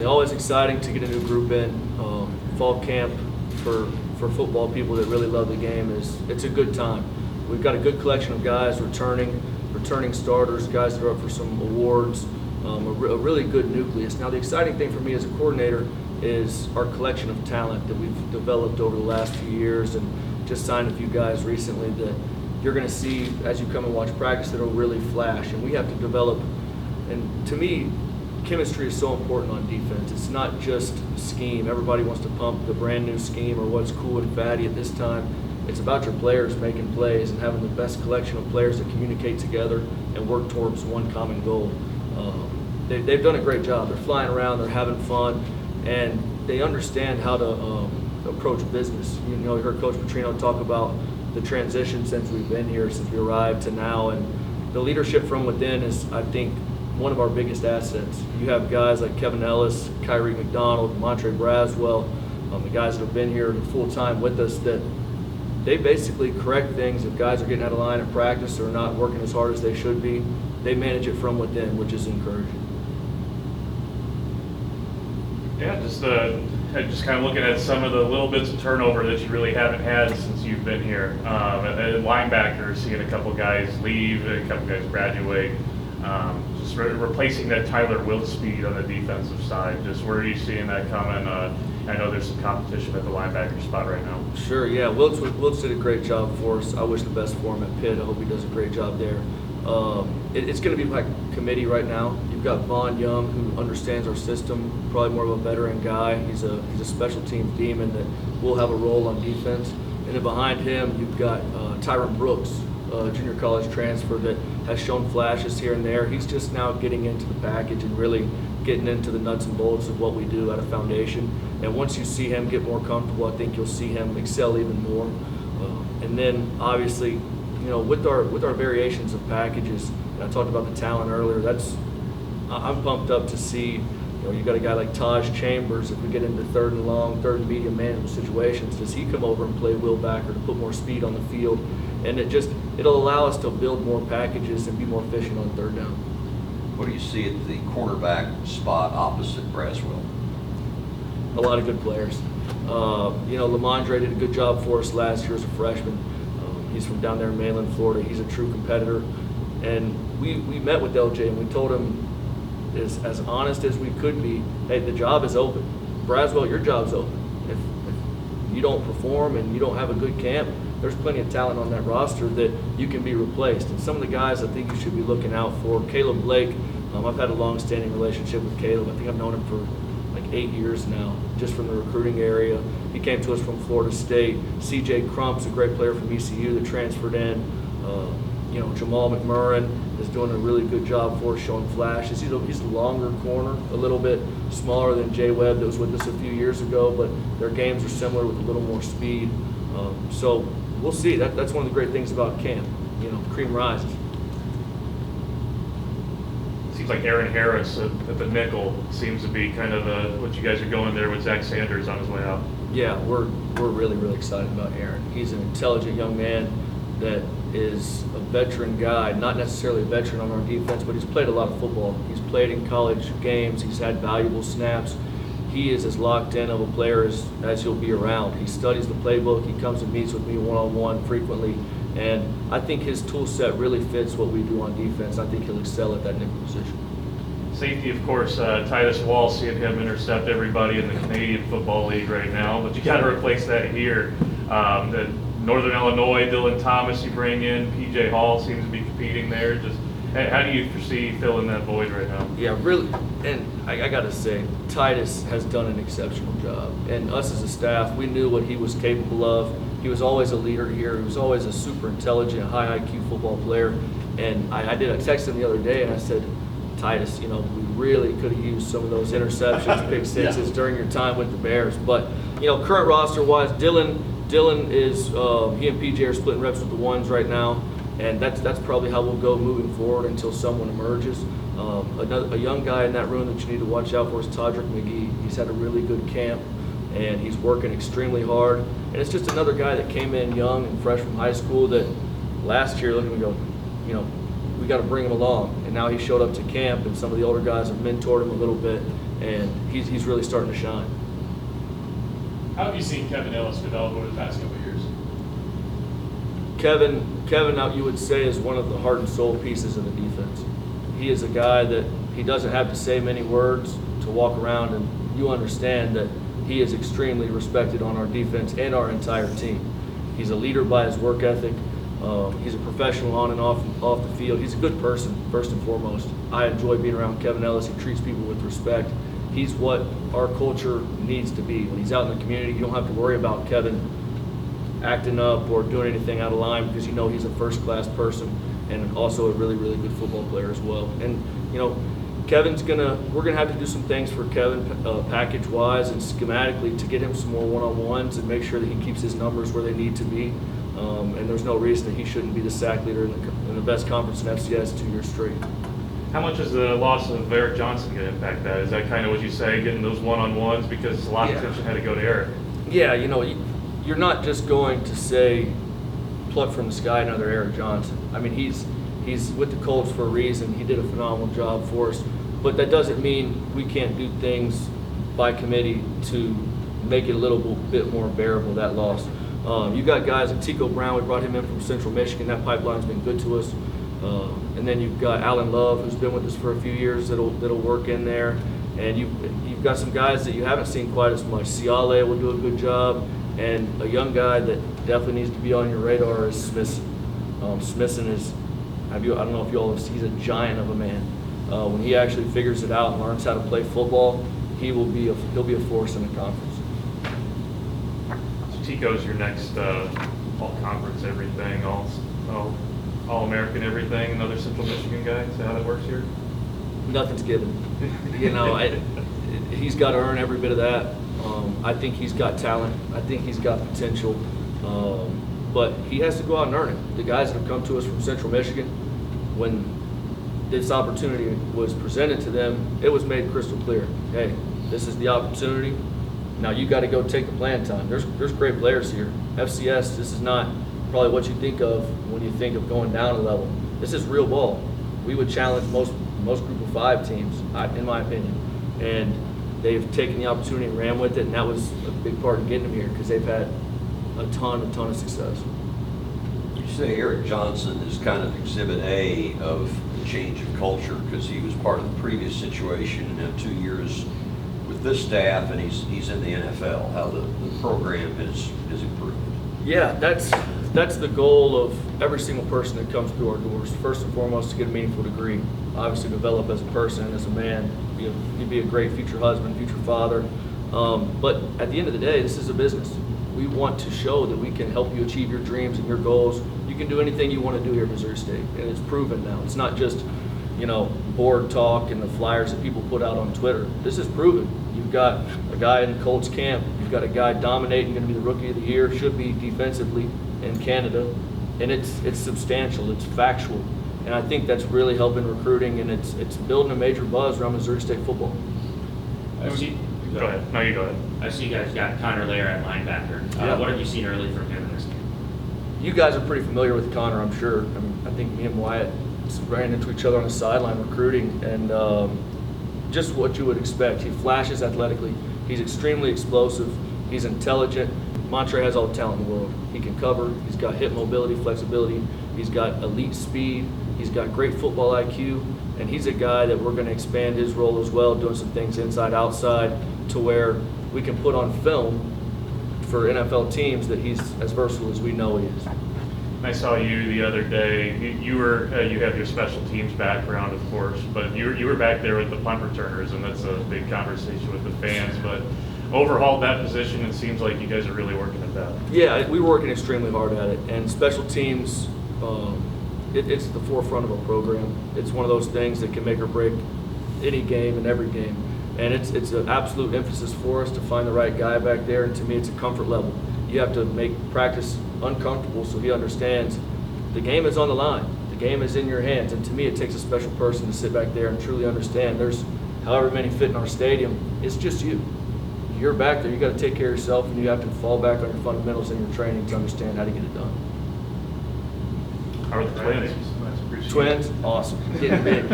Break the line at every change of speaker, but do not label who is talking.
always exciting to get a new group in. Fall camp for football people that really love the game it's a good time. We've got a good collection of guys returning starters, guys that are up for some awards, a really good nucleus. Now the exciting thing for me as a coordinator is our collection of talent that we've developed over the last few years, and just signed a few guys recently that you're going to see as you come and watch practice that'll really flash. And we have to develop, and to me, chemistry is so important on defense. It's not just scheme. Everybody wants to pump the brand new scheme or what's cool and fatty at this time. It's about your players making plays and having the best collection of players that communicate together and work towards one common goal. They've done a great job. They're flying around, they're having fun, and they understand how to approach business. You know, you heard Coach Petrino talk about the transition since we've been here, since we arrived to now, and the leadership from within is, I think, one of our biggest assets. You have guys like Kevin Ellis, Kyrie McDonald, Montre Braswell, the guys that have been here full time with us, that they basically correct things if guys are getting out of line in practice or not working as hard as they should be. They manage it from within, which is encouraging.
Yeah, just kind of looking at some of the little bits of turnover that you really haven't had since you've been here. Linebackers, seeing a couple guys leave, a couple guys graduate. Just replacing that Tyler Wilt's speed on the defensive side. Just where are you seeing that coming? I know there's some competition at the linebacker spot right now.
Sure, yeah. Wilt's did a great job for us. I wish the best for him at Pitt. I hope he does a great job there. It's going to be by committee right now. You've got Vaughn Young, who understands our system, probably more of a veteran guy. He's a special teams demon that will have a role on defense. And then behind him, you've got Tyron Brooks, junior college transfer that has shown flashes here and there. He's just now getting into the package and really getting into the nuts and bolts of what we do at a foundation. And once you see him get more comfortable, I think you'll see him excel even more. And then obviously, you know, with our variations of packages, and I talked about the talent earlier. I'm pumped up to see. You know, you got a guy like Taj Chambers. If we get into third and long, third and medium manageable situations, does he come over and play Will Backer to put more speed on the field? And it'll allow us to build more packages and be more efficient on third down.
What do you see at the cornerback spot opposite Braswell?
A lot of good players. You know, Lamondre did a good job for us last year as a freshman. He's from down there in mainland Florida. He's a true competitor. And we met with LJ and we told him, as honest as we could be, hey, the job is open. Braswell, your job's open. If you don't perform and you don't have a good camp, there's plenty of talent on that roster that you can be replaced. And some of the guys I think you should be looking out for, Caleb Blake, I've had a long-standing relationship with Caleb. I think I've known him for like 8 years now, just from the recruiting area. He came to us from Florida State. CJ Crump's a great player from ECU that transferred in. You know, Jamal McMurrin is doing a really good job for us, showing flashes. He's a longer corner, a little bit smaller than Jay Webb that was with us a few years ago, but their games are similar with a little more speed. So we'll see. That's one of the great things about camp. You know, cream rises.
Seems like Aaron Harris at the nickel seems to be kind of what you guys are going there with Zach Sanders on his way out.
Yeah, we're really, really excited about Aaron. He's an intelligent young man that is a veteran guy, not necessarily a veteran on our defense, but he's played a lot of football. He's played in college games. He's had valuable snaps. He is as locked in of a player as he'll be around. He studies the playbook. He comes and meets with me one-on-one frequently. And I think his tool set really fits what we do on defense. I think he'll excel at that nickel position.
Safety, of course, Titus Wall, seeing him intercept everybody in the Canadian Football League right now, but you got to replace that here. The Northern Illinois, Dylan Thomas you bring in, PJ Hall seems to be competing there. Just how do you foresee filling that void right now?
Yeah, really, and I got to say, Titus has done an exceptional job. And us as a staff, we knew what he was capable of. He was always a leader here. He was always a super intelligent, high IQ football player. And I texted him the other day and I said, Titus, you know, we really could have used some of those interceptions, pick sixes during your time with the Bears. But, you know, current roster-wise, Dylan is, he and PJ are splitting reps with the ones right now. And that's probably how we'll go moving forward until someone emerges. A young guy in that room that you need to watch out for is Todrick Mcgee. He's had a really good camp, and he's working extremely hard. And it's just another guy that came in young and fresh from high school that last year looked at him and go, you know, we got to bring him along. And now he showed up to camp, and some of the older guys have mentored him a little bit, and he's really starting to shine.
How have you seen Kevin Ellis develop over the past couple of years?
Kevin, you would say, is one of the heart and soul pieces of the defense. He is a guy that he doesn't have to say many words to walk around, and you understand that he is extremely respected on our defense and our entire team. He's a leader by his work ethic. He's a professional on and off the field. He's a good person, first and foremost. I enjoy being around Kevin Ellis. He treats people with respect. He's what our culture needs to be. When he's out in the community, you don't have to worry about Kevin acting up or doing anything out of line, because you know he's a first-class person and also a really, really good football player as well. And, you know, we're gonna have to do some things for Kevin package-wise and schematically to get him some more one-on-ones and make sure that he keeps his numbers where they need to be. And there's no reason that he shouldn't be the sack leader in the best conference in FCS 2 years straight.
How much is the loss of Eric Johnson going to impact that? Is that kind of what you say, getting those one-on-ones, because a lot of attention had to go to Eric?
Yeah, you know, you're not just going to say, pluck from the sky another Eric Johnson. I mean, he's with the Colts for a reason. He did a phenomenal job for us. But that doesn't mean we can't do things by committee to make it a little bit more bearable, that loss. You got guys like Tico Brown. We brought him in from Central Michigan. That pipeline's been good to us. And then you've got Alan Love, who's been with us for a few years, that'll work in there. And you've got some guys that you haven't seen quite as much. Ciale will do a good job. And a young guy that definitely needs to be on your radar is Smithson. Smithson is, I don't know if you all have seen, he's a giant of a man. When he actually figures it out and learns how to play football, he'll be a force in the conference.
So Tico's your next all-conference everything, all-American everything, another Central Michigan guy? Is that how that works here?
Nothing's given. You know, he's got to earn every bit of that. I think he's got talent. I think he's got potential. But he has to go out and earn it. The guys that have come to us from Central Michigan, when this opportunity was presented to them, it was made crystal clear. Hey, this is the opportunity. Now you got to go take the playing time. There's great players here. FCS, this is not probably what you think of when you think of going down a level. This is real ball. We would challenge most Group of 5 teams, in my opinion. And they've taken the opportunity and ran with it, and that was a big part of getting them here, because they've had a ton of success.
You say Eric Johnson is kind of exhibit A of the change of culture, because he was part of the previous situation and now 2 years with this staff, and he's in the NFL, how the program has improved.
Yeah, that's the goal of every single person that comes through our doors. First and foremost, to get a meaningful degree. Obviously, develop as a person, as a man. You'd be a great future husband, future father. But at the end of the day, this is a business. We want to show that we can help you achieve your dreams and your goals. You can do anything you want to do here at Missouri State, and it's proven now. It's not just, you know, board talk and the flyers that people put out on Twitter. This is proven. You've got a guy in Colts camp. You've got a guy dominating, going to be the rookie of the year, should be defensively in Canada, and it's substantial. It's factual. And I think that's really helping recruiting, and it's building a major buzz around Missouri State football.
Go ahead. No, you go ahead.
I see you guys got Connor Lair at linebacker.
Yeah.
What have you seen early from him in this game?
You guys are pretty familiar with Connor, I'm sure. I think me and Wyatt ran into each other on the sideline recruiting, and just what you would expect. He flashes athletically. He's extremely explosive. He's intelligent. Montre has all the talent in the world. He can cover. He's got hip mobility, flexibility. He's got elite speed. He's got great football IQ. And he's a guy that we're going to expand his role as well, doing some things inside, outside, to where we can put on film for NFL teams that he's as versatile as we know he is.
I saw you the other day. You have your special teams background, of course, but you were back there with the punt returners, and that's a big conversation with the fans. But overhauled that position, it seems like you guys are really working at that.
Yeah, we were working extremely hard at it, and special teams, it's the forefront of our program. It's one of those things that can make or break any game and every game, and it's an absolute emphasis for us to find the right guy back there. And to me, it's a comfort level. You have to make practice uncomfortable so he understands the game is on the line. The game is in your hands, and to me, it takes a special person to sit back there and truly understand. There's however many fit in our stadium. It's just you. You're back there. You got to take care of yourself, and you have to fall back on your fundamentals and your training to understand how to get it done.
How are the Twins?
Twins, awesome. Getting big.